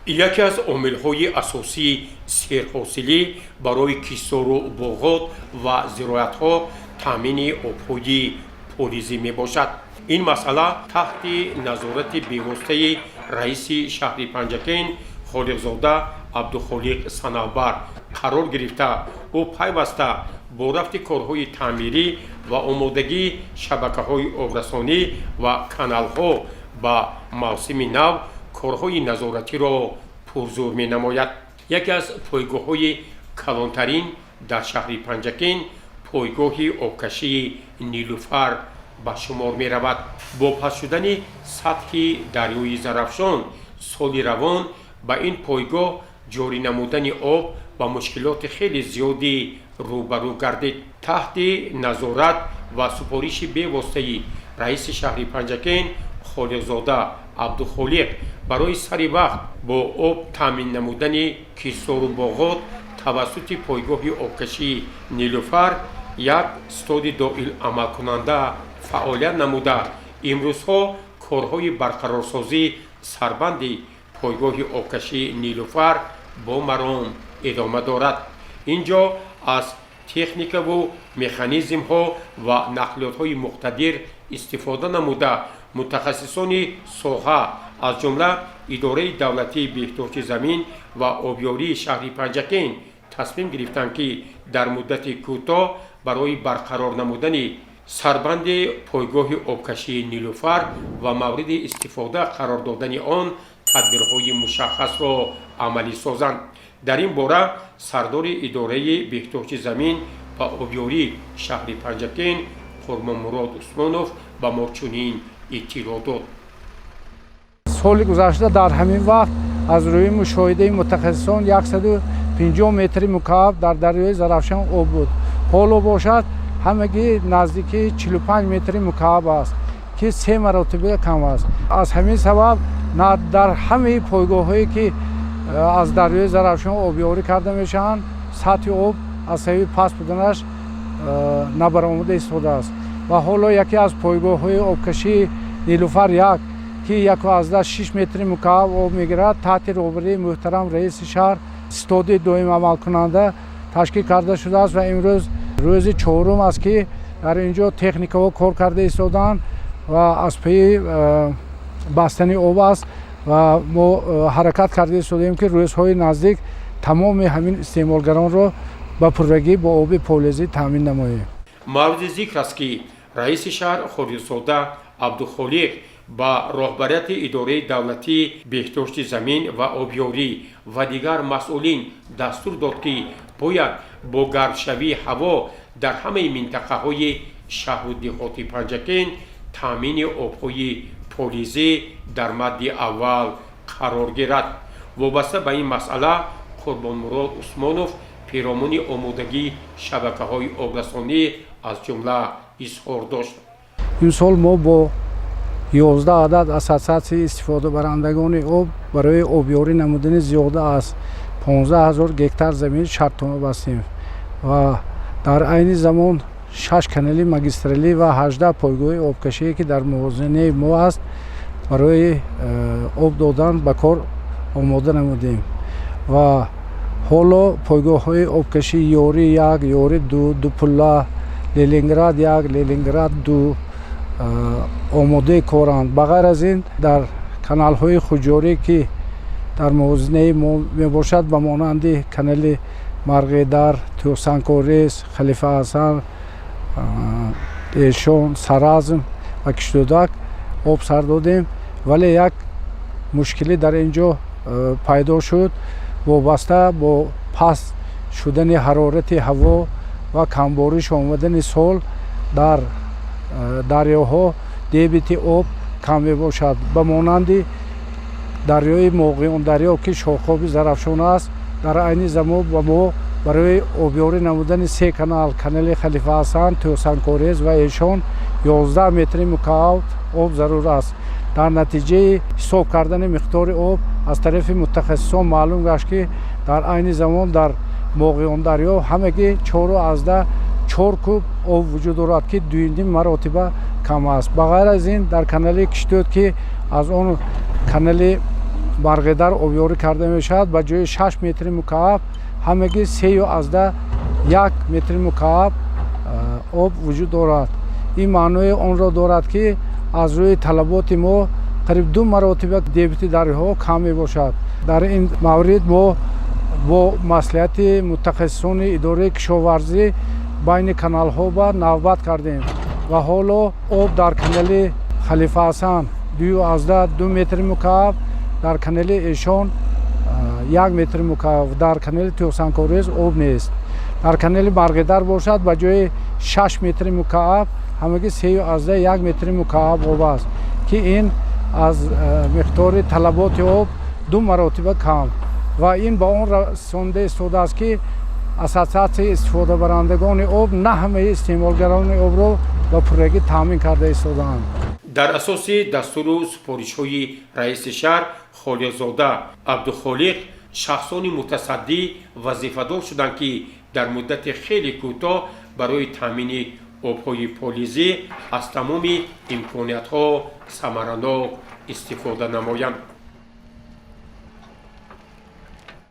яке аз омилҳои асосии серҳосилӣ барои кишлору боғот ва зироятҳо таъмини обҳои полизӣ мебошад. ин масъала таҳти назорати бевоситаи раиси шаҳри Панҷакен Холиқзода Абдухолиқ Санавбар қарор гирифта, ӯ пайваста бо рафти корҳои таъмирӣ ва омодагии шабакаҳои обрасонӣ ва каналҳо ба мавсими нав корҳои назоратиро пурзур менамояд. яке аз пойгоҳҳои калонтарин дар шаҳри Панҷакен пойгоҳи обкашии Нилуфар ба шумор меравад. бо паст шудани сатҳи дарёи Зарафшон соли равон ба ин пойгоҳ ҷорӣ намудани об ба мушкилоти хеле зиёдӣ рӯбарӯ гардид. таҳти назорат ва супориши бевоситаи раиси шаҳри Панҷакен Холиқзода Абдухолиқ барои сари вақт бо об таъмин намудани кишлору боғот тавассути пойгоҳи обкашии Нилуфар як стоди доил амалкунанда фаъолият намуда, имрӯзҳо корҳои барқарорсозӣ сарбанди пойгоҳи обкашии Нилуфар бо маром идома дорад. инҷо аз техникаву механизмҳо ва нақлиётҳои муқтадир истифода намуда мутахассисони соҳа аз ҷумла идораи давлатии беҳдошти замин ва обёрии шаҳри Панҷакен тасмим гирифтанд ки дар муддати кӯтоҳ барои барқарор намудани сарбанди пойгоҳи обкашии Нилуфар ва мавриди истифода қарор додани он тадбирҳои мушаххасро амалӣ созанд. дар ин бора сардори идораи беҳдошти замин ва обёрии шаҳри Панҷакен Қурбонмурод Усмонов ба мо чунин иттилоъ дод. соли гузашта дар ҳамин вақт аз рӯи мушоҳидаи мутахассисон 150 метри мукааб дар дарёи Зарафшон об буд. ҳоло бошад ҳамагӣ наздики 45 метри мукааб аст ки 3 маротиба кам аст. аз ҳамин сабаб дар ҳамаи пойгоҳҳое ки аз дарёи Зарафшон обёрӣ карда мешаванд сатҳи об аз сабаби паст буданаш набаромада истодааст. ва ҳоло яке аз пойгоҳҳои обкашии Нилуфар як ки 1.6 метри мукааб об мегирад таҳти роҳбарии муҳтарам раиси шаҳр стоди доим амалкунанда ташкил карда шудааст ва имрӯз рӯзи чорум аст ки дар инҷо техникаҳо кор карда истоданд ва аз паи бастани об аст ва мо ҳаракат карда истодем ки рӯзҳои наздик тамоми ҳамин истеъмолгаронро ба пуррагӣ бо оби полизӣ таъмин намоем. мавриди зикр аст ки раиси шаҳр Холиқзода Абдухолиқ ба роҳбарияти идораи давлатии беҳдошти замин ва обёрӣ ва дигар масъулин дастур дод ки бояд бо гармшавии ҳаво дар ҳамаи минтақаҳои шаҳру деҳоти Панҷакен таъмини обҳои полизӣ дар мадди аввал қарор гирад. вобаста ба ин масъала Қурбонмурод Усмонов пиромони омодагии шабакаҳои обрасонӣ аз ҷумла изҳор дошт. ин сол мо бо 11 адад ассотсиатсияи истифодабарандагони об барои обёрӣ намудани зиёда аз 15 000 гектар замин шартнома бастем ва дар айни замон 6 канали магистралӣ ва 18 пойгоҳи обкашие ки дар мувозинаи мо аст барои об додан ба кор омода намудем ва ҳоло пойгоҳҳои обкашии ёрӣ 1, ёрӣ 2, Дупулла, Ленинград 1, Ленинград 2 омодаи коранд. ба ғайр аз ин дар каналҳои хуҷҷорӣ ки дар мувозинаи мо мебошад ба монанди канали Марғедар, Тӯсанкорес, Халифа Ҳасан, Эшон, Саразм ва Кишлӯдак об сар додем, вале як мушкилӣ дар инҷо пайдо шуд вобаста бо паст шудани ҳарорати ҳаво ва камбориш омадани сол дар дарёҳо дебити об кам мебошад. ба монанди дарёи Моғиондарё ки шохоби Зарафшон аст дар айни замон ба мо барои обёрӣ намудани 3 канал канали Халифа Ҳасан, Тӯсанкорез ва Эшон 11 метри мукааб об зарур аст. дар натиҷаи ҳисоб кардани миқдори об аз тарафи мутахассисон маълум гашт ки дар айни замон дар Моғиондарё ҳамагӣ 4 куб об вуҷуд дорад ки 2.5 маротиба кам аст. ба ғайр аз ин дар канали Киштӯд ки аз он канали барғедар обёрӣ карда мешавад. ба ҷои 6 метри мукааб ҳамагӣ 3.1 метри мукааб об вуҷуд дорад. ин маънои онро дорад ки аз рӯи талаботи мо қариб 2 маротиба дебити дарёҳо кам мебошад. дар ин маврид мо бо маслиҳати мутахассисони идораи кишоварзӣ байни каналҳо ба навбат кардем ва ҳоло об дар канали Халифа Ҳасан 2.2 метри мукааб, дар канали Эшон 1 метри мукааб, дар канали Туҳсанкорез об нест. дар канали Марғедар бошад ба ҷои 6 метри мукааб ҳамагӣ 3.1 метри мукааб об аст ки ин аз миқдори талаботи об 2 маротиба кам ва ин ба он расонида истодааст ки ассотсиатсияи истифодабарандагони об на ҳамаи истеъмолгарони обро ба пуррагӣ таъмин карда истодаанд. дар асоси дастуру супоришҳои раиси шаҳр Холиқзода Абдухолиқ шахсони мутасаддӣ вазифадор шуданд ки дар муддати хеле кӯтоҳ барои таъмини обҳои полизӣ аз тамоми имкониятҳо самаранок истифода намоянд.